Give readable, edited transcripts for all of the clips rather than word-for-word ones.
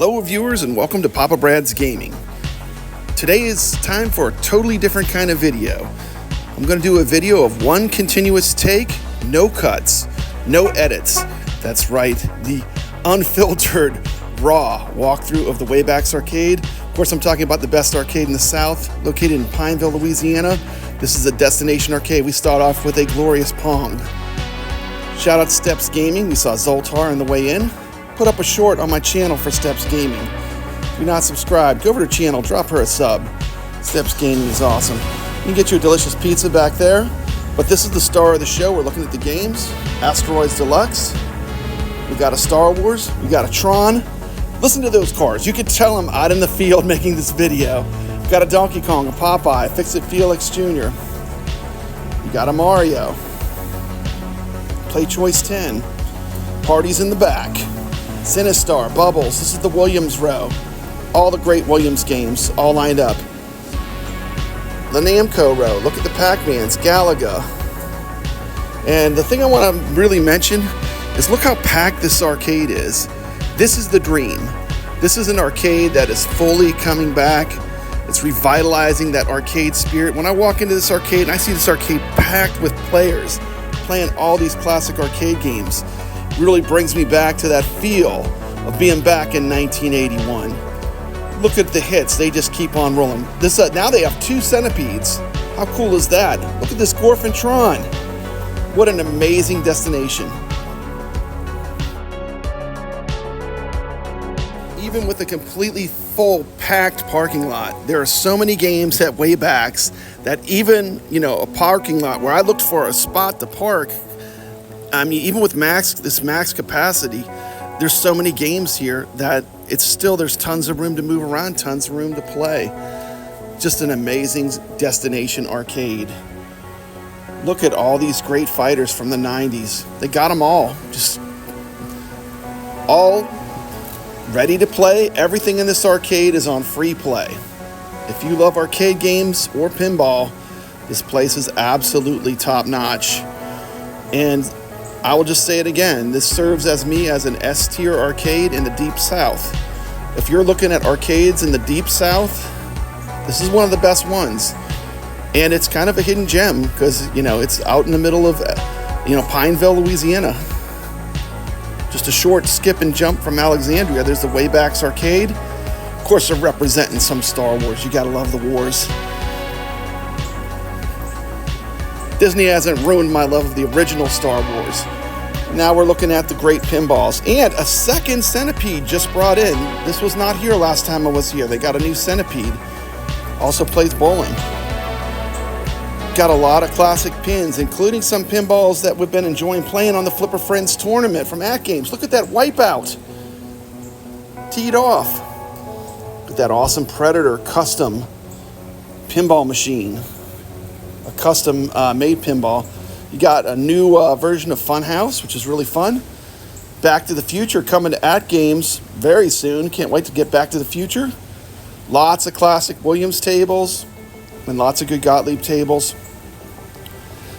Hello viewers and welcome to Papa Brad's Gaming. Today is time for a totally different kind of video. I'm going to do a video of one continuous take, no cuts, no edits. That's right, the unfiltered, raw walkthrough of the Waybacks arcade. Of course, I'm talking about the best arcade in the South, located in Pineville, Louisiana. This is a destination arcade. We start off with a glorious Pong. Shout out to Steps Gaming. We saw Zoltar on the way in. Put up a short on my channel for Steps Gaming. If you're not subscribed, go over to her channel, drop her a sub. Steps Gaming is awesome. You can get you a delicious pizza back there. But this is the star of the show. We're looking at the games. Asteroids Deluxe. We got a Star Wars. We got a Tron. Listen to those cars. You can tell I'm out in the field making this video. We got a Donkey Kong, a Popeye, Fix-It Felix Jr. We got a Mario. Play Choice 10. Parties in the back. Sinistar, Bubbles, this is the Williams row. All the great Williams games, all lined up. The Namco row, look at the Pac-Mans, Galaga. And the thing I want to really mention is look how packed this arcade is. This is the dream. This is an arcade that is fully coming back. It's revitalizing that arcade spirit. When I walk into this arcade and I see this arcade packed with players playing all these classic arcade games, really brings me back to that feel of being back in 1981. Look at the hits, they just keep on rolling. This now they have two centipedes. How cool is that? Look at this Gorfintron. What an amazing destination. Even with a completely full, packed parking lot, there are so many games at Waybacks that even, a parking lot where I looked for a spot to park, I mean, even with this max capacity, there's so many games here that there's tons of room to move around, tons of room to play. Just an amazing destination arcade. Look at all these great fighters from the 90s. They got them all. Just all ready to play. Everything in this arcade is on free play. If you love arcade games or pinball, this place is absolutely top notch. And I will just say it again, this serves as an S-tier arcade in the Deep South. If you're looking at arcades in the Deep South, this is one of the best ones. And it's kind of a hidden gem because, it's out in the middle of, Pineville, Louisiana. Just a short skip and jump from Alexandria. There's the Waybacks arcade. Of course, they're representing some Star Wars. You gotta love the wars. Disney hasn't ruined my love of the original Star Wars. Now we're looking at the great pinballs. And a second centipede just brought in. This was not here last time I was here. They got a new centipede. Also plays bowling. Got a lot of classic pins, including some pinballs that we've been enjoying playing on the Flipper Friends tournament from AtGames. Look at that Wipeout. Teed off. Look at that awesome Predator custom pinball machine. A custom made pinball. You got a new version of Funhouse, which is really fun. Back to the Future coming to AtGames very soon. Can't wait to get Back to the Future. Lots of classic Williams tables and lots of good Gottlieb tables.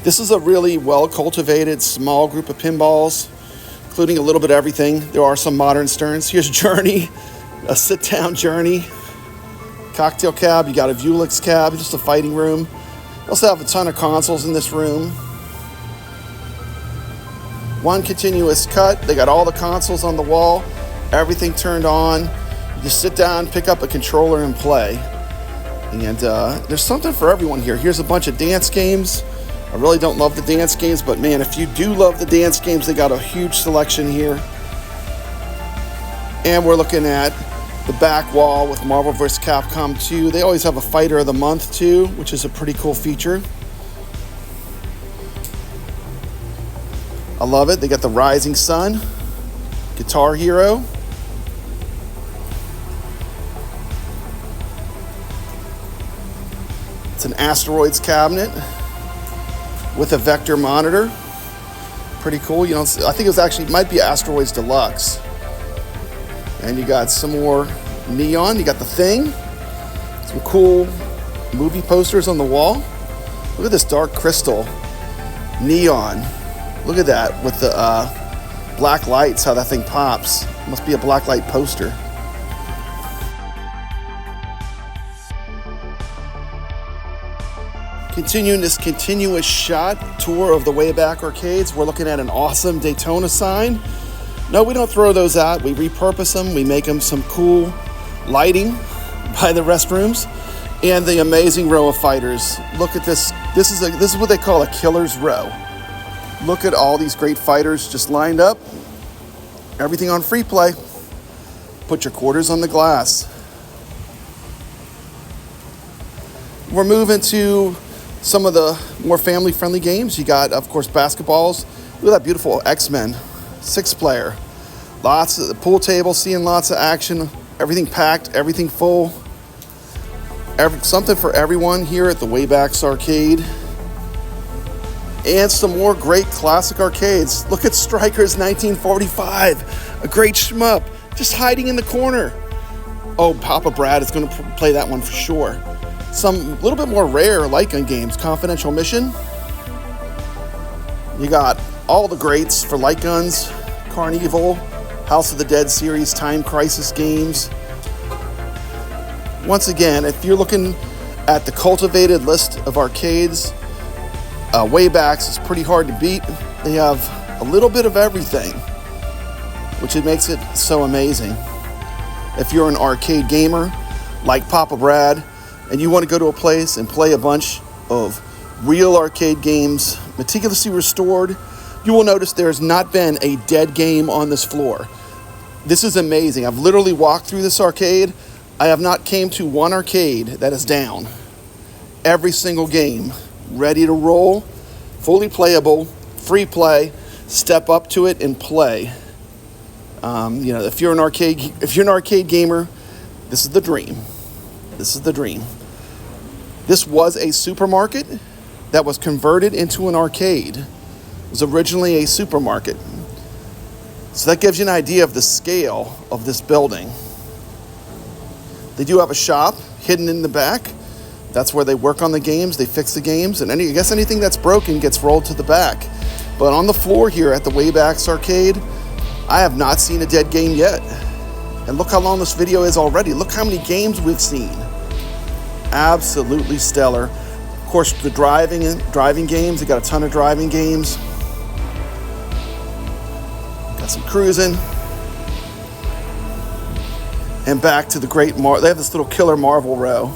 This is a really well-cultivated small group of pinballs, including a little bit of everything. There are some modern Sterns. Here's Journey, a sit-down Journey. Cocktail cab, you got a Vuelix cab, just a fighting room. We also have a ton of consoles in this room. One continuous cut. They got all the consoles on the wall. Everything turned on. You just sit down, pick up a controller, and play. And there's something for everyone here. Here's a bunch of dance games. I really don't love the dance games, but man, if you do love the dance games, they got a huge selection here. And we're looking at the back wall with Marvel vs. Capcom 2. They always have a Fighter of the Month too, which is a pretty cool feature. I love it. They got the Rising Sun, Guitar Hero. It's an Asteroids cabinet with a vector monitor. Pretty cool. I think it might be Asteroids Deluxe. And you got some more neon. You got The Thing. Some cool movie posters on the wall. Look at this Dark Crystal neon. Look at that with the black lights, how that thing pops. Must be a black light poster. Continuing this continuous shot tour of the Wayback arcades, we're looking at an awesome Daytona sign. No, we don't throw those out. We repurpose them. We make them some cool lighting by the restrooms, and the amazing row of fighters. Look at this. This is what they call a killer's row. Look at all these great fighters just lined up. Everything on free play. Put your quarters on the glass. We're moving to some of the more family-friendly games. You got, of course, basketballs. Look at that beautiful X-Men 6-player. Lots of the pool table, seeing lots of action. Everything packed, everything full. Something for everyone here at the Waybacks Arcade. And some more great classic arcades. Look at Strikers 1945. A great shmup, just hiding in the corner. Oh, Papa Brad is going to play that one for sure. Some little bit more rare light gun games. Confidential Mission. You got all the greats for light guns. Carnival, House of the Dead series, Time Crisis games. Once again, if you're looking at the cultivated list of arcades, Waybacks is pretty hard to beat. They have a little bit of everything, which it makes it so amazing. If you're an arcade gamer like Papa Brad, and you want to go to a place and play a bunch of real arcade games, meticulously restored, you will notice there's not been a dead game on this floor. This is amazing. I've literally walked through this arcade. I have not came to one arcade that is down. Every single game, ready to roll, fully playable, free play, step up to it and play. If you're an arcade gamer, this is the dream. This is the dream. This was a supermarket that was converted into an arcade. It was originally a supermarket. So that gives you an idea of the scale of this building. They do have a shop hidden in the back. That's where they work on the games, they fix the games, and I guess anything that's broken gets rolled to the back. But on the floor here at the Waybacks Arcade, I have not seen a dead game yet. And look how long this video is already. Look how many games we've seen. Absolutely stellar. Of course, the driving games, they got a ton of driving games. Got some cruising. And back to the great they have this little killer Marvel row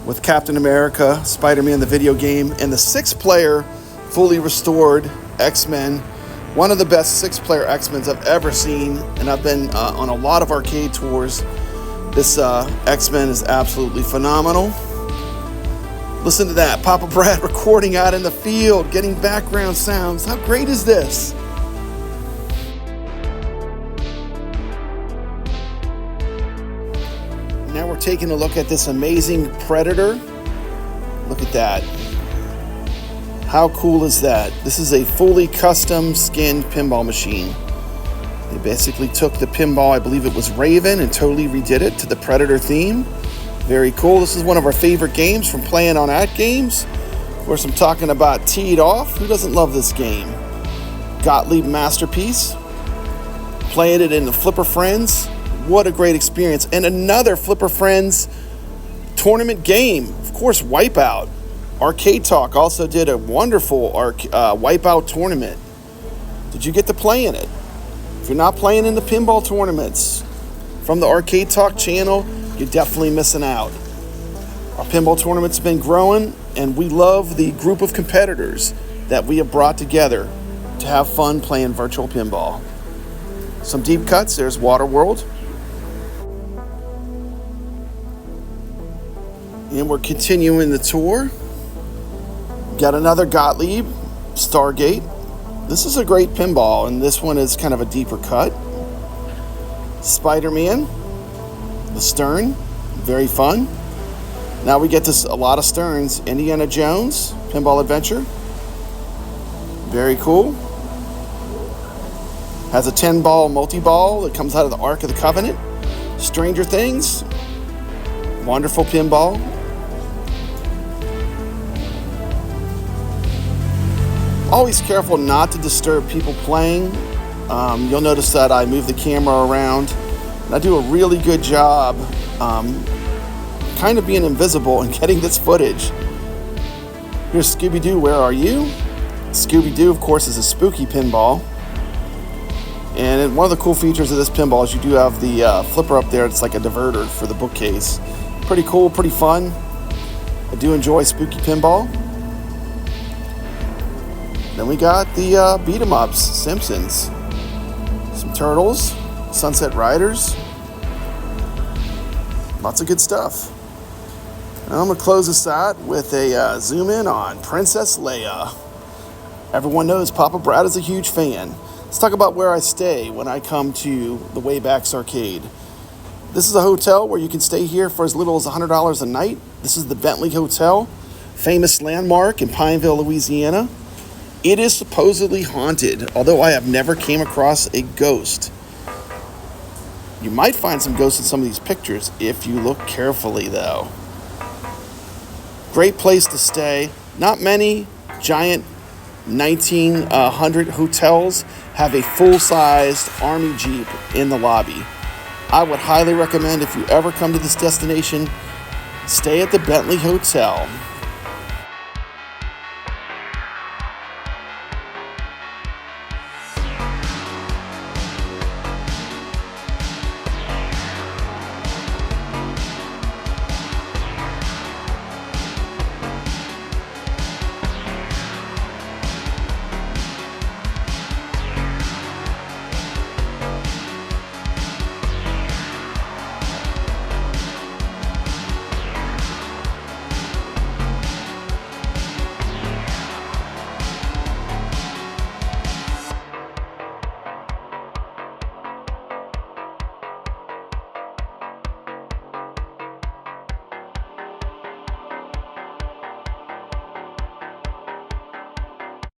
with Captain America, Spider-Man the video game, and the 6-player fully restored X-Men. One of the best 6-player X-Men's I've ever seen, and I've been on a lot of arcade tours. This X-Men is absolutely phenomenal. Listen to that, Papa Brad recording out in the field, getting background sounds. How great is this? Now we're taking a look at this amazing Predator. Look at that. How cool is that? This is a fully custom skinned pinball machine. They basically took the pinball, I believe it was Raven, and totally redid it to the Predator theme. Very cool. This is one of our favorite games from playing on AtGames. Of course, I'm talking about Teed Off. Who doesn't love this game? Gottlieb masterpiece. Playing it in the Flipper Friends. What a great experience. And another Flipper Friends tournament game. Of course, Wipeout. Arcade Talk also did a wonderful Wipeout tournament. Did you get to play in it? If you're not playing in the pinball tournaments from the Arcade Talk channel, you're definitely missing out. Our pinball tournaments have been growing, and we love the group of competitors that we have brought together to have fun playing virtual pinball. Some deep cuts. There's Waterworld. And we're continuing the tour. Got another Gottlieb, Stargate. This is a great pinball, and this one is kind of a deeper cut. Spider-Man, the Stern, very fun. Now we get to a lot of Sterns. Indiana Jones, Pinball Adventure, very cool. Has a 10-ball multi-ball that comes out of the Ark of the Covenant. Stranger Things, wonderful pinball. Always careful not to disturb people playing. You'll notice that I move the camera around. And I do a really good job kind of being invisible and getting this footage. Here's Scooby-Doo, Where Are You? Scooby-Doo, of course, is a spooky pinball. And one of the cool features of this pinball is you do have the flipper up there. It's like a diverter for the bookcase. Pretty cool, pretty fun. I do enjoy spooky pinball. Then we got the beat 'em ups, Simpsons, some Turtles, Sunset Riders. Lots of good stuff. Now I'm going to close this out with a zoom in on Princess Leia. Everyone knows Papa Brad is a huge fan. Let's talk about where I stay when I come to the Waybacks Arcade. This is a hotel where you can stay here for as little as $100 a night. This is the Bentley Hotel, famous landmark in Pineville, Louisiana. It is supposedly haunted, although I have never came across a ghost. You might find some ghosts in some of these pictures if you look carefully, though. Great place to stay. Not many giant 1900 hotels have a full-sized Army Jeep in the lobby. I would highly recommend, if you ever come to this destination, stay at the Bentley Hotel.